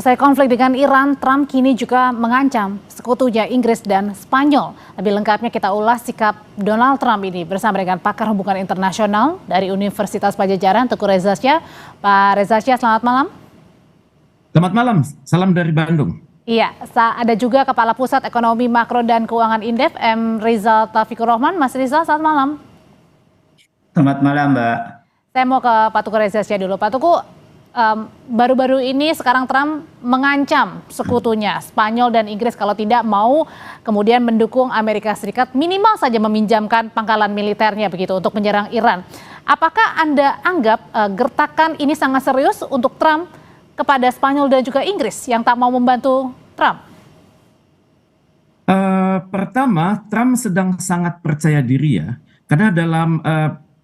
Usai konflik dengan Iran, Trump kini juga mengancam sekutunya Inggris dan Spanyol. Lebih lengkapnya kita ulas sikap Donald Trump ini bersama dengan pakar hubungan internasional dari Universitas Padjadjaran, Teguh Reza Shah. Pak Reza Shah, selamat malam. Selamat malam, salam dari Bandung. Iya, ada juga Kepala Pusat Ekonomi Makro dan Keuangan Indef, M. Rizal Taufikur Rahman. Mas Rizal, selamat malam. Selamat malam, Mbak. Saya mau ke Pak Teguh Reza Shah dulu. Pak Teguh, baru-baru ini sekarang Trump mengancam sekutunya Spanyol dan Inggris kalau tidak mau kemudian mendukung Amerika Serikat minimal saja meminjamkan pangkalan militernya begitu untuk menyerang Iran. Apakah Anda anggap gertakan ini sangat serius untuk Trump kepada Spanyol dan juga Inggris yang tak mau membantu Trump? Pertama, Trump sedang sangat percaya diri ya, karena dalam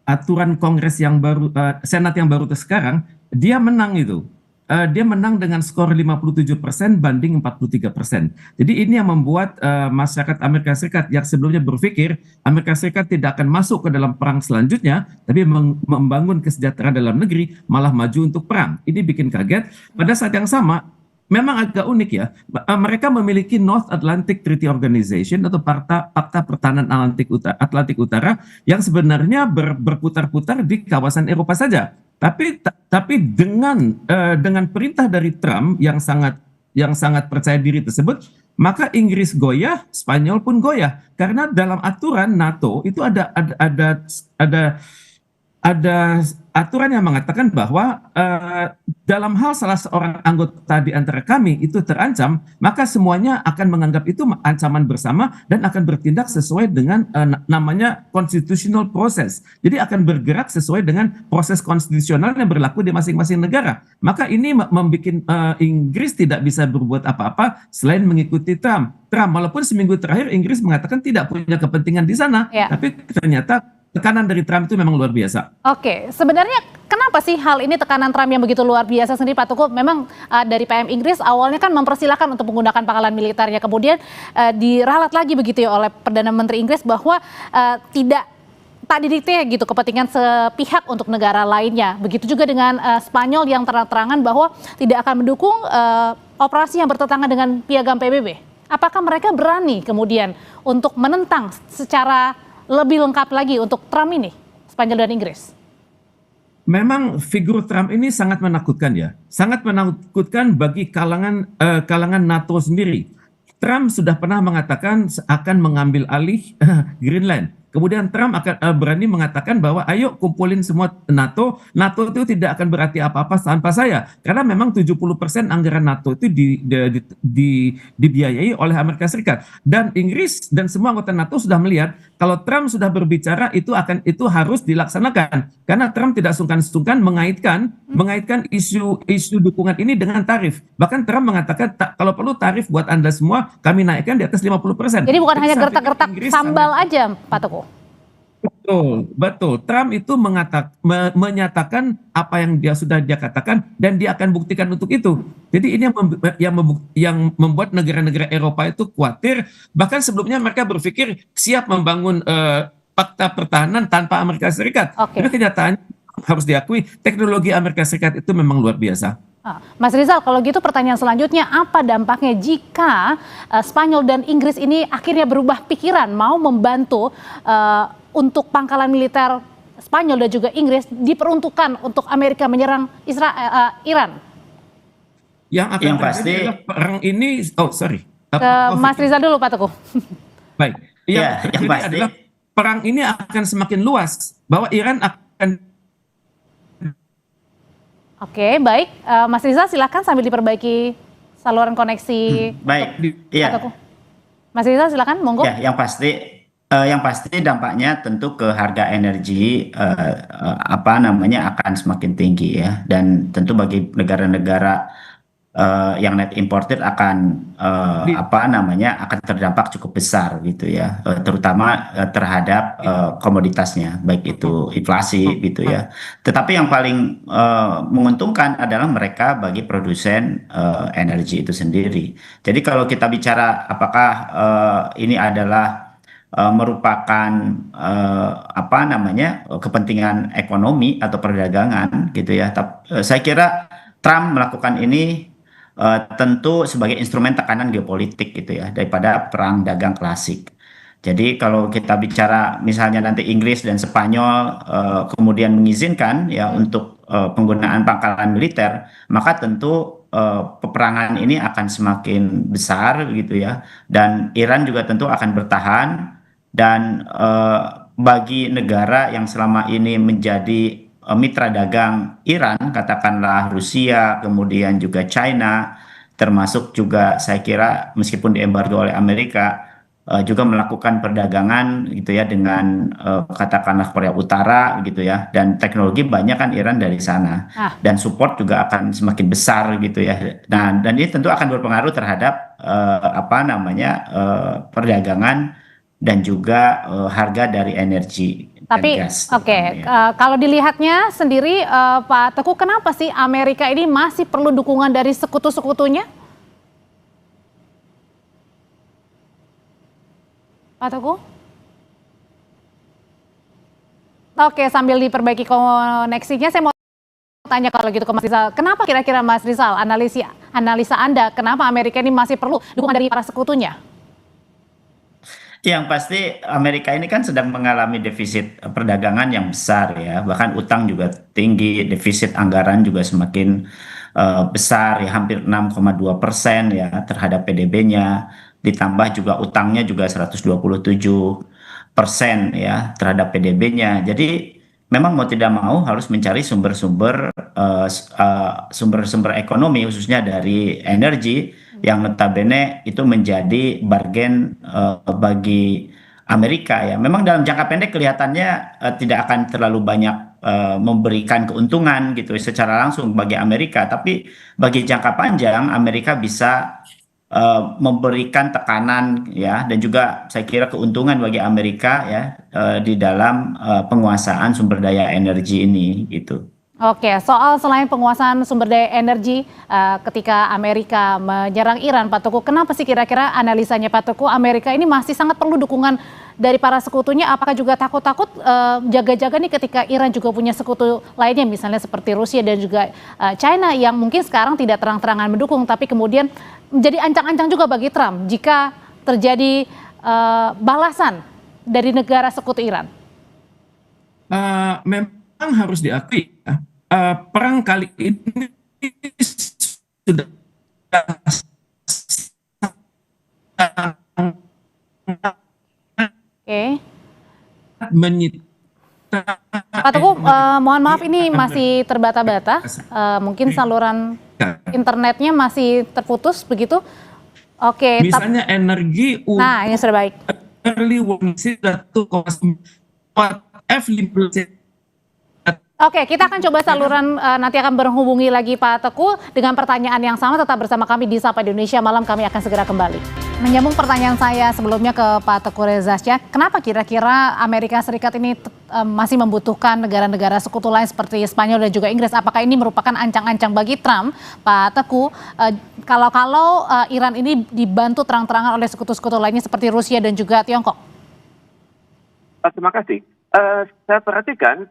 aturan Kongres yang baru, Senat yang baru sekarang, dia menang itu. Dia menang dengan skor 57% banding 43%. Jadi ini yang membuat masyarakat Amerika Serikat yang sebelumnya berpikir Amerika Serikat tidak akan masuk ke dalam perang selanjutnya, tapi membangun kesejahteraan dalam negeri, malah maju untuk perang. Ini bikin kaget. Pada saat yang sama, memang agak unik ya, mereka memiliki North Atlantic Treaty Organization atau Pakta Pertahanan Atlantik Utara yang sebenarnya berputar-putar di kawasan Eropa saja. Tapi dengan perintah dari Trump yang sangat percaya diri tersebut, maka Inggris goyah, Spanyol pun goyah, karena dalam aturan NATO itu ada aturan yang mengatakan bahwa dalam hal salah seorang anggota di antara kami itu terancam, maka semuanya akan menganggap itu ancaman bersama dan akan bertindak sesuai dengan namanya constitutional process. Jadi akan bergerak sesuai dengan proses konstitusional yang berlaku di masing-masing negara. Maka ini membuat Inggris tidak bisa berbuat apa-apa selain mengikuti Trump. Walaupun seminggu terakhir Inggris mengatakan tidak punya kepentingan di sana, tapi ternyata tekanan dari Trump itu memang luar biasa. Oke, sebenarnya kenapa sih hal ini tekanan Trump yang begitu luar biasa sendiri, Pak Teguh? Memang dari PM Inggris awalnya kan mempersilahkan untuk menggunakan pangkalan militernya, kemudian diralat lagi begitu ya oleh Perdana Menteri Inggris bahwa tak didikte gitu kepentingan sepihak untuk negara lainnya. Begitu juga dengan Spanyol yang terang-terangan bahwa tidak akan mendukung operasi yang bertentangan dengan piagam PBB. Apakah mereka berani kemudian untuk menentang secara lebih lengkap lagi untuk Trump ini, Spanyol dan Inggris? Memang figur Trump ini sangat menakutkan ya, sangat menakutkan bagi kalangan NATO sendiri. Trump sudah pernah mengatakan akan mengambil alih Greenland. Kemudian Trump akan berani mengatakan bahwa ayo kumpulin semua NATO itu tidak akan berarti apa-apa tanpa saya. Karena memang 70% anggaran NATO itu dibiayai oleh Amerika Serikat. Dan Inggris dan semua anggota NATO sudah melihat kalau Trump sudah berbicara itu harus dilaksanakan. Karena Trump tidak sungkan-sungkan mengaitkan isu dukungan ini dengan tarif. Bahkan Trump mengatakan kalau perlu tarif buat Anda semua kami naikkan di atas 50%. Jadi bukan hanya gertak-gertak sambal aja, Pak Teguh. Betul. Trump itu menyatakan apa yang sudah dia katakan dan dia akan buktikan untuk itu. Jadi ini yang membuat negara-negara Eropa itu khawatir. Bahkan sebelumnya mereka berpikir siap membangun fakta pertahanan tanpa Amerika Serikat. Tapi kenyataannya harus diakui teknologi Amerika Serikat itu memang luar biasa. Mas Rizal, kalau gitu pertanyaan selanjutnya, apa dampaknya jika Spanyol dan Inggris ini akhirnya berubah pikiran mau membantu untuk pangkalan militer Spanyol dan juga Inggris diperuntukkan untuk Amerika menyerang Iran? Yang pasti perang ini, Mas Rizal dulu, Pak Teguh. Baik, yang pasti adalah perang ini akan semakin luas, bahwa Iran akan. Oke, baik. Mas Rizal silakan sambil diperbaiki saluran koneksi. Baik, iya. Mas Rizal silakan, monggo. Ya, yang pasti dampaknya tentu ke harga energi akan semakin tinggi ya, dan tentu bagi negara-negara yang net imported akan akan terdampak cukup besar gitu ya, terutama terhadap komoditasnya, baik itu inflasi gitu ya. Tetapi yang paling menguntungkan adalah mereka bagi produsen energi itu sendiri. Jadi kalau kita bicara apakah ini adalah merupakan kepentingan ekonomi atau perdagangan gitu ya, saya kira Trump melakukan ini tentu sebagai instrumen tekanan geopolitik gitu ya daripada perang dagang klasik. Jadi kalau kita bicara misalnya nanti Inggris dan Spanyol kemudian mengizinkan ya untuk penggunaan pangkalan militer, maka tentu peperangan ini akan semakin besar gitu ya, dan Iran juga tentu akan bertahan, dan bagi negara yang selama ini menjadi mitra dagang Iran, katakanlah Rusia, kemudian juga China, termasuk juga saya kira meskipun diembargo oleh Amerika, juga melakukan perdagangan gitu ya dengan katakanlah Korea Utara gitu ya, dan teknologi banyak kan Iran dari sana, Nah, dan support juga akan semakin besar gitu ya. Nah, dan ini tentu akan berpengaruh terhadap apa namanya perdagangan dan juga harga dari energi dan tapi gas oke, terutama ya. kalau dilihatnya sendiri Pak Teguh, kenapa sih Amerika ini masih perlu dukungan dari sekutu-sekutunya? Pak Teguh? Oke, sambil diperbaiki koneksinya, saya mau tanya kalau gitu ke Mas Rizal. Kenapa kira-kira Mas Rizal, analisa Anda, kenapa Amerika ini masih perlu dukungan dari para sekutunya? Yang pasti Amerika ini kan sedang mengalami defisit perdagangan yang besar ya, bahkan utang juga tinggi, defisit anggaran juga semakin besar ya, hampir 6,2% ya terhadap PDB-nya, ditambah juga utangnya juga 127% ya terhadap PDB-nya. Jadi memang mau tidak mau harus mencari sumber-sumber ekonomi khususnya dari energi yang notabene itu menjadi bargain bagi Amerika ya. Memang dalam jangka pendek kelihatannya tidak akan terlalu banyak memberikan keuntungan gitu secara langsung bagi Amerika, tapi bagi jangka panjang Amerika bisa memberikan tekanan ya, dan juga saya kira keuntungan bagi Amerika ya di dalam penguasaan sumber daya energi ini gitu. Oke, soal selain penguasaan sumber daya energi ketika Amerika menyerang Iran, Pak Teguh, kenapa sih kira-kira analisanya Pak Teguh, Amerika ini masih sangat perlu dukungan dari para sekutunya? Apakah juga takut-takut jaga-jaga nih ketika Iran juga punya sekutu lainnya, misalnya seperti Rusia dan juga China yang mungkin sekarang tidak terang-terangan mendukung, tapi kemudian menjadi ancang-ancang juga bagi Trump jika terjadi balasan dari negara sekutu Iran? Memang harus diakui ya, perang kali ini sudah Oke. menyita Pak Teguh, mohon maaf energi ini masih terbata-bata, mungkin saluran Amerika. internetnya masih terputus begitu. Oke, Misalnya energi nah ini sudah baik. early warning sudah 2,4 F-15. Oke, kita akan coba saluran nanti akan berhubungi lagi Pak Teguh dengan pertanyaan yang sama. Tetap bersama kami di Sapa Indonesia Malam, kami akan segera kembali. Menyambung pertanyaan saya sebelumnya ke Pak Teguh Reza Shah, kenapa kira-kira Amerika Serikat ini masih membutuhkan negara-negara sekutu lain seperti Spanyol dan juga Inggris? Apakah ini merupakan ancang-ancang bagi Trump, Pak Teguh, kalau Iran ini dibantu terang-terangan oleh sekutu-sekutu lainnya seperti Rusia dan juga Tiongkok? Terima kasih. Saya perhatikan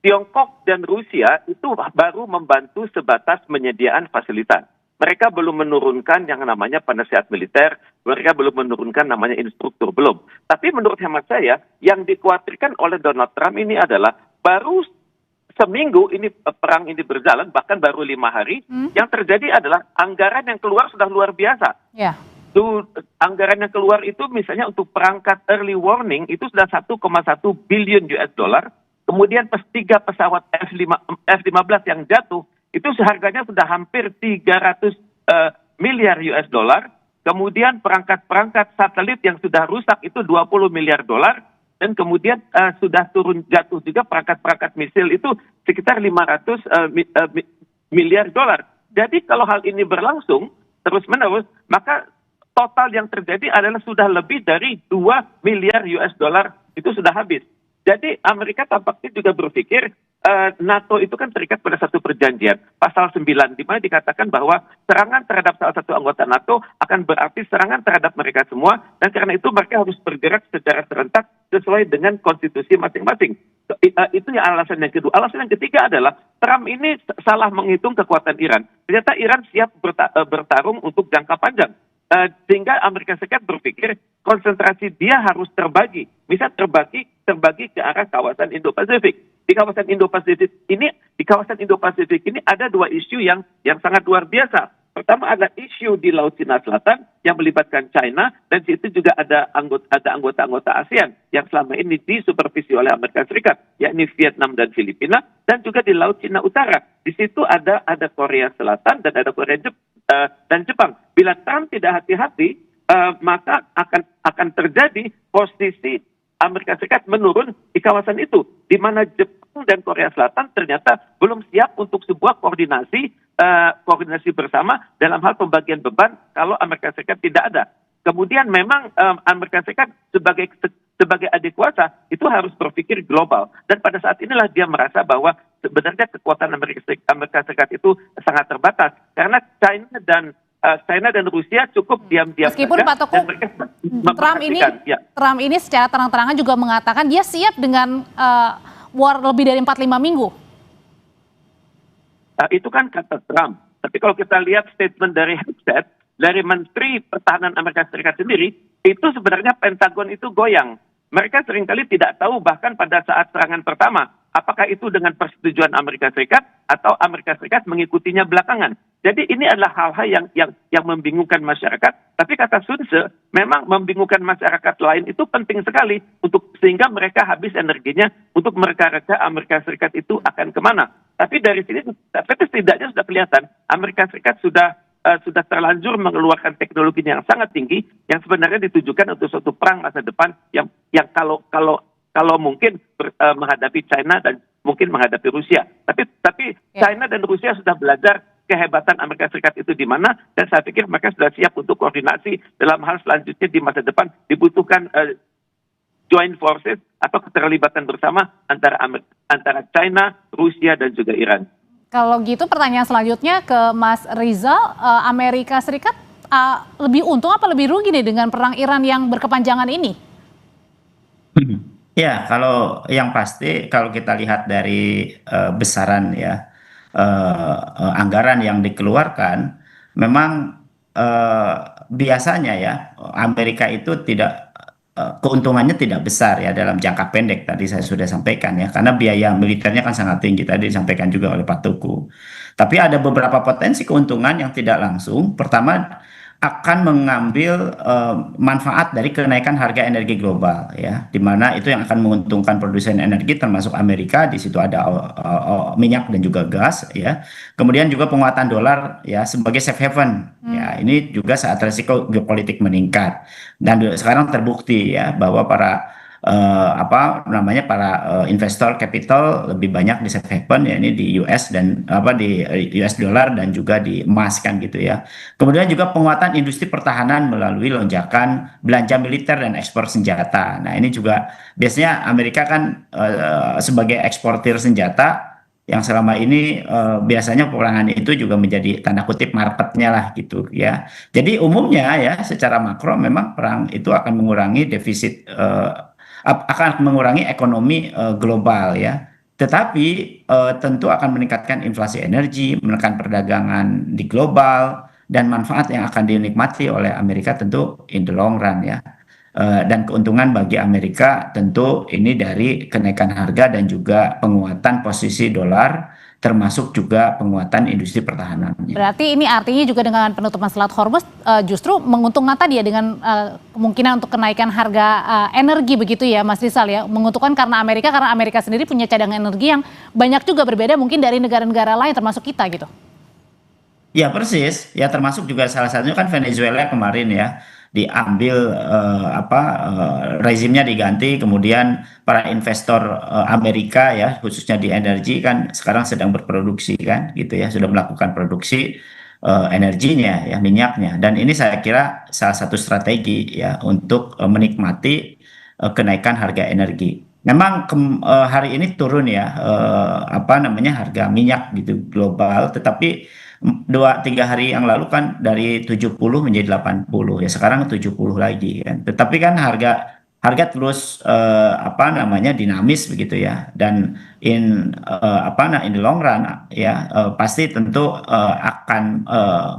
Tiongkok dan Rusia itu baru membantu sebatas penyediaan fasilitas. Mereka belum menurunkan yang namanya penasihat militer, mereka belum menurunkan namanya instruktur, belum. Tapi menurut hemat saya, yang dikhawatirkan oleh Donald Trump ini adalah baru seminggu ini perang ini berjalan, bahkan baru 5 hari, yang terjadi adalah anggaran yang keluar sudah luar biasa. Ya. Anggaran yang keluar itu misalnya untuk perangkat early warning itu sudah 1,1 billion US dollar. Kemudian 3 pesawat F-15 yang jatuh, itu seharganya sudah hampir 300 miliar US dollar. Kemudian perangkat-perangkat satelit yang sudah rusak itu 20 miliar dolar. Dan kemudian sudah turun jatuh juga perangkat-perangkat misil itu sekitar 500 miliar dolar. Jadi kalau hal ini berlangsung terus-menerus, maka total yang terjadi adalah sudah lebih dari 2 miliar US dollar itu sudah habis. Jadi Amerika tampaknya juga berpikir NATO itu kan terikat pada satu perjanjian, pasal 9, di mana dikatakan bahwa serangan terhadap salah satu anggota NATO akan berarti serangan terhadap mereka semua, dan karena itu mereka harus bergerak secara serentak sesuai dengan konstitusi masing-masing. Itu yang alasan yang kedua. Alasan yang ketiga adalah Trump ini salah menghitung kekuatan Iran. Ternyata Iran siap bertarung untuk jangka panjang. Sehingga Amerika Serikat berpikir konsentrasi dia harus terbagi. Misal terbagi ke arah kawasan Indo-Pasifik. Di kawasan Indo-Pasifik ini ada dua isu yang sangat luar biasa. Pertama ada isu di Laut Cina Selatan yang melibatkan China, dan di situ juga ada anggota-anggota ASEAN yang selama ini disupervisi oleh Amerika Serikat, yakni Vietnam dan Filipina, dan juga di Laut Cina Utara. Di situ ada Korea Selatan dan ada Korea dan Jepang. Bila Trump tidak hati-hati, maka akan terjadi posisi Amerika Serikat menurun di kawasan itu, di mana Jepang dan Korea Selatan ternyata belum siap untuk sebuah koordinasi bersama dalam hal pembagian beban kalau Amerika Serikat tidak ada. Kemudian memang Amerika Serikat sebagai adik kuasa itu harus berpikir global, dan pada saat inilah dia merasa bahwa sebenarnya kekuatan Amerika Serikat itu sangat terbatas karena China dan Rusia cukup diam-diam Meskipun saja, Pak Teguh, dan mereka Trump ini secara terang-terangan juga mengatakan dia siap dengan war lebih dari 45 minggu. Itu kan kata Trump. Tapi kalau kita lihat statement dari Hegseth, dari Menteri Pertahanan Amerika Serikat sendiri, itu sebenarnya Pentagon itu goyang. Mereka seringkali tidak tahu bahkan pada saat serangan pertama, apakah itu dengan persetujuan Amerika Serikat atau Amerika Serikat mengikutinya belakangan. Jadi ini adalah hal-hal yang membingungkan masyarakat. Tapi kata Sun Tzu, memang membingungkan masyarakat lain itu penting sekali sehingga mereka habis energinya untuk mereka-reka Amerika Serikat itu akan kemana. Tapi dari sini, setidaknya sudah kelihatan Amerika Serikat sudah terlanjur mengeluarkan teknologi yang sangat tinggi yang sebenarnya ditujukan untuk suatu perang masa depan yang kalau mungkin menghadapi China dan mungkin menghadapi Rusia. Tapi China dan Rusia sudah belajar kehebatan Amerika Serikat itu di mana, dan saya pikir mereka sudah siap untuk koordinasi dalam hal selanjutnya di masa depan dibutuhkan joint forces atau keterlibatan bersama antara China, Rusia dan juga Iran. Kalau gitu pertanyaan selanjutnya ke Mas Rizal, Amerika Serikat lebih untung apa lebih rugi nih dengan perang Iran yang berkepanjangan ini? Ya, kalau yang pasti kalau kita lihat dari besaran ya anggaran yang dikeluarkan, memang biasanya ya Amerika itu keuntungannya tidak besar ya dalam jangka pendek, tadi saya sudah sampaikan ya, karena biaya militernya kan sangat tinggi, tadi disampaikan juga oleh Pak Tuku. Tapi ada beberapa potensi keuntungan yang tidak langsung. Pertama, akan mengambil manfaat dari kenaikan harga energi global ya, di mana itu yang akan menguntungkan produsen energi termasuk Amerika. Di situ ada minyak dan juga gas ya. Kemudian juga penguatan dolar ya sebagai safe haven ya, ini juga saat resiko geopolitik meningkat, dan sekarang terbukti ya bahwa para investor capital lebih banyak di safe haven ya, ini di US dan di US dollar dan juga di emas kan gitu ya. Kemudian juga penguatan industri pertahanan melalui lonjakan belanja militer dan ekspor senjata. Nah, ini juga biasanya Amerika kan sebagai eksportir senjata yang selama ini biasanya peperangan itu juga menjadi tanda kutip marketnya lah gitu ya. Jadi umumnya ya secara makro memang perang itu akan mengurangi defisit akan mengurangi ekonomi global ya. Tetapi tentu akan meningkatkan inflasi energi, menekan perdagangan di global, dan manfaat yang akan dinikmati oleh Amerika tentu in the long run ya. Dan keuntungan bagi Amerika tentu ini dari kenaikan harga dan juga penguatan posisi dolar, termasuk juga penguatan industri pertahanan. Berarti ini artinya juga dengan penutupan Selat Hormuz justru menguntungkan tadi ya dengan kemungkinan untuk kenaikan harga energi begitu ya Mas Rizal ya. Menguntungkan karena Amerika sendiri punya cadangan energi yang banyak juga berbeda mungkin dari negara-negara lain termasuk kita gitu. Ya persis, ya termasuk juga salah satunya kan Venezuela kemarin ya diambil rezimnya diganti, kemudian para investor Amerika ya khususnya di energi kan sekarang sedang berproduksi kan gitu ya, sudah melakukan produksi energinya ya, minyaknya, dan ini saya kira salah satu strategi ya untuk menikmati kenaikan harga energi. Memang hari ini turun ya harga minyak gitu global, tetapi 2-3 hari yang lalu kan dari 70 menjadi 80 ya, sekarang 70 lagi kan. Tetapi kan harga harga terus apa namanya dinamis begitu ya, dan in the long run ya pasti tentu akan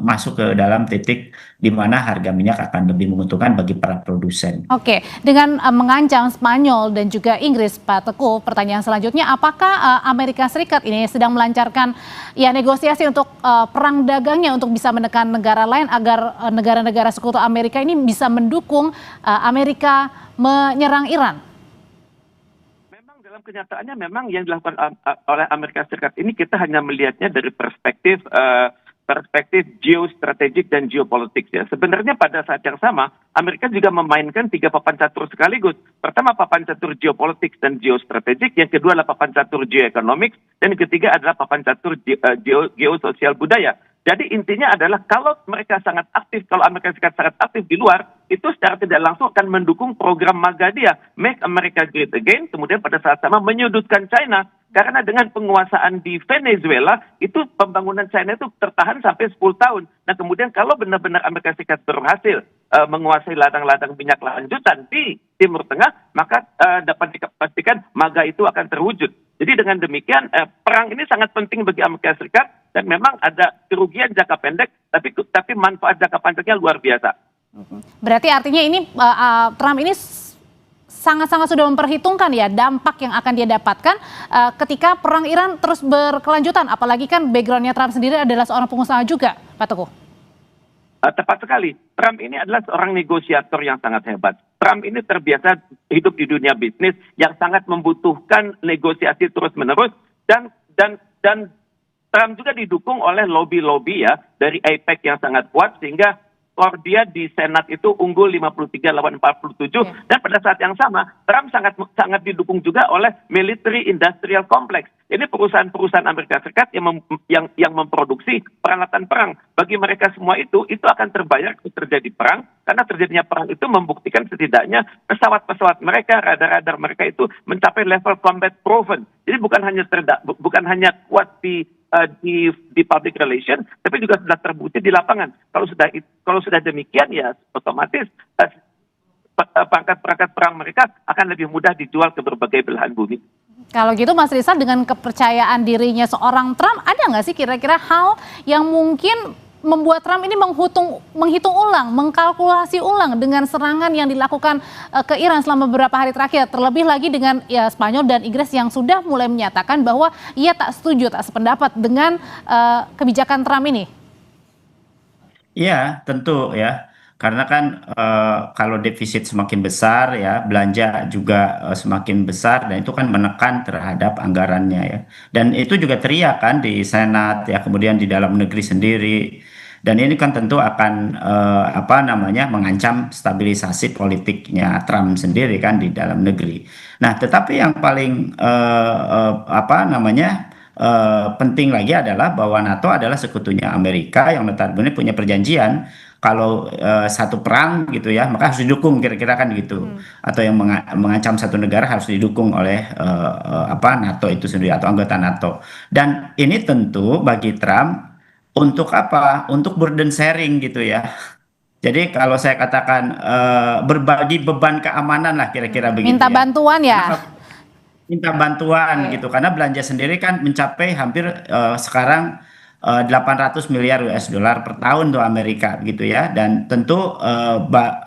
masuk ke dalam titik di mana harga minyak akan lebih menguntungkan bagi para produsen. Oke, dengan mengancam Spanyol dan juga Inggris, Pak Teguh, pertanyaan selanjutnya, apakah Amerika Serikat ini sedang melancarkan ya negosiasi untuk perang dagangnya untuk bisa menekan negara lain agar negara-negara sekutu Amerika ini bisa mendukung Amerika menyerang Iran? Memang dalam kenyataannya memang yang dilakukan oleh Amerika Serikat ini kita hanya melihatnya dari perspektif geostrategik dan geopolitik ya. Sebenarnya pada saat yang sama Amerika juga memainkan 3 papan catur sekaligus. Pertama papan catur geopolitik dan geostrategik, yang kedua adalah papan catur geoekonomik, dan yang ketiga adalah papan catur geososial budaya. Jadi intinya adalah kalau mereka sangat aktif, kalau Amerika Serikat sangat aktif di luar, itu secara tidak langsung akan mendukung program MAGA dia, Make America Great Again, kemudian pada saat sama menyudutkan China. Karena dengan penguasaan di Venezuela, itu pembangunan China itu tertahan sampai 10 tahun. Nah kemudian kalau benar-benar Amerika Serikat berhasil menguasai ladang-ladang minyak lanjutan di Timur Tengah, maka dapat dipastikan MAGA itu akan terwujud. Jadi dengan demikian perang ini sangat penting bagi Amerika Serikat, dan memang ada kerugian jangka pendek, tapi manfaat jangka panjangnya luar biasa. Berarti artinya ini Trump ini sangat-sangat sudah memperhitungkan ya dampak yang akan dia dapatkan ketika perang Iran terus berkelanjutan. Apalagi kan backgroundnya Trump sendiri adalah seorang pengusaha juga, Pak Teguh. Tepat sekali. Trump ini adalah seorang negosiator yang sangat hebat. Trump ini terbiasa hidup di dunia bisnis yang sangat membutuhkan negosiasi terus-menerus, dan Trump juga didukung oleh lobby-lobby ya dari AIPAC yang sangat kuat, sehingga skor dia di Senat itu unggul 53 lawan 47. Dan pada saat yang sama Trump sangat didukung juga oleh military industrial complex. Ini perusahaan-perusahaan Amerika Serikat yang memproduksi peralatan perang. Bagi mereka semua itu akan terbayar kalau terjadi perang, karena terjadinya perang itu membuktikan setidaknya pesawat-pesawat mereka, radar-radar mereka itu mencapai level combat proven. Jadi bukan hanya kuat di public relation, tapi juga sudah terbukti di lapangan. Kalau sudah demikian ya otomatis perangkat-perangkat perang mereka akan lebih mudah dijual ke berbagai belahan bumi. Kalau gitu Mas Rizal, dengan kepercayaan dirinya seorang Trump, ada nggak sih kira-kira hal yang mungkin membuat Trump ini menghitung ulang, mengkalkulasi ulang dengan serangan yang dilakukan ke Iran selama beberapa hari terakhir, terlebih lagi dengan ya Spanyol dan Inggris yang sudah mulai menyatakan bahwa ia tak setuju, tak sependapat dengan kebijakan Trump ini? Iya, tentu ya. Karena kan kalau defisit semakin besar ya, belanja juga semakin besar, dan itu kan menekan terhadap anggarannya ya. Dan itu juga teriak kan di Senat ya, kemudian di dalam negeri sendiri. Dan ini kan tentu akan mengancam stabilisasi politiknya Trump sendiri kan di dalam negeri. Nah, tetapi yang paling penting lagi adalah bahwa NATO adalah sekutunya Amerika yang notabene punya perjanjian kalau satu perang gitu ya, maka harus didukung, kira-kira kan gitu. Atau yang mengancam satu negara harus didukung oleh NATO itu sendiri atau anggota NATO. Dan ini tentu bagi Trump untuk apa? Untuk burden sharing gitu ya. Jadi kalau saya katakan berbagi beban keamanan lah, kira-kira begitu. Minta bantuan ya. Minta bantuan gitu, karena belanja sendiri kan mencapai hampir sekarang 800 miliar US dollar per tahun tuh Amerika gitu ya. Dan tentu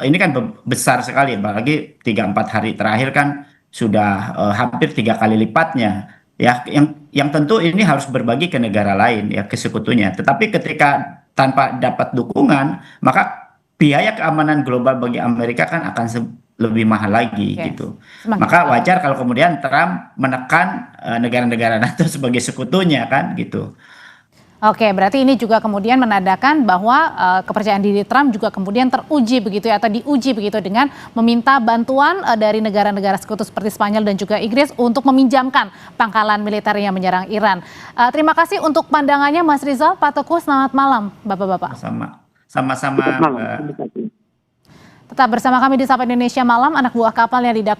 ini kan besar sekali, apalagi 3-4 hari terakhir kan sudah hampir 3 kali lipatnya ya, yang tentu ini harus berbagi ke negara lain ya, ke sekutunya. Tetapi ketika tanpa dapat dukungan, maka biaya keamanan global bagi Amerika kan akan lebih mahal lagi gitu. Maka wajar kalau kemudian Trump menekan negara-negara NATO sebagai sekutunya kan gitu. Oke, berarti ini juga kemudian menandakan bahwa kepercayaan diri Trump juga kemudian teruji begitu ya, atau diuji begitu dengan meminta bantuan dari negara-negara sekutu seperti Spanyol dan juga Inggris untuk meminjamkan pangkalan militer yang menyerang Iran. Terima kasih untuk pandangannya Mas Rizal, Pak Teguh, selamat malam Bapak-Bapak. Sama-sama. Tetap bersama kami di Sapa Indonesia Malam, anak buah kapal yang didakwa